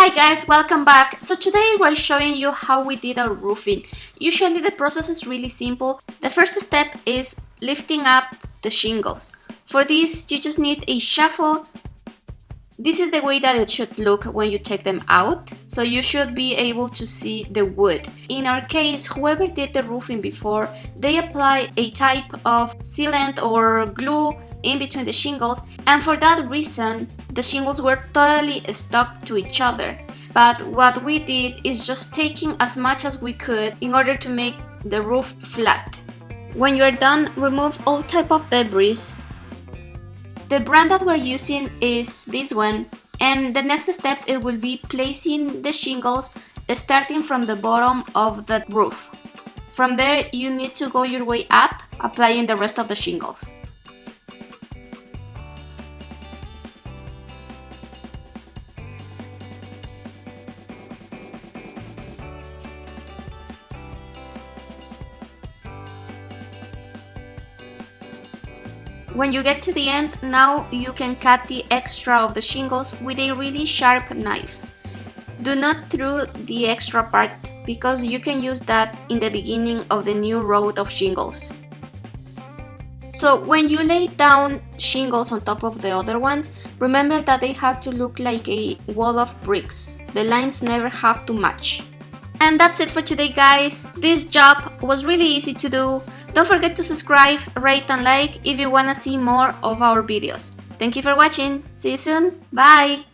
Hi guys, welcome back. So today we're showing you how we did our roofing. Usually the process is really simple. The first step is lifting up the shingles. For this you just need a shuffle. This is the way that it should look when you take them out, so you should be able to see the wood. In our case, whoever did the roofing before, they apply a type of sealant or glue in between the shingles, and for that reason the shingles were totally stuck to each other. But what we did is just taking as much as we could in order to make the roof flat. When you're done, remove all type of debris. The brand that we're using is this one, and the next step it will be placing the shingles starting from the bottom of the roof. From there you need to go your way up, applying the rest of the shingles. When you get to the end, now you can cut the extra of the shingles with a really sharp knife. Do not throw the extra part because you can use that in the beginning of the new row of shingles. So when you lay down shingles on top of the other ones, remember that they have to look like a wall of bricks. The lines never have to match. And that's it for today, guys. This job was really easy to do. Don't forget to subscribe, rate and like if you wanna see more of our videos. Thank you for watching. See you soon. Bye!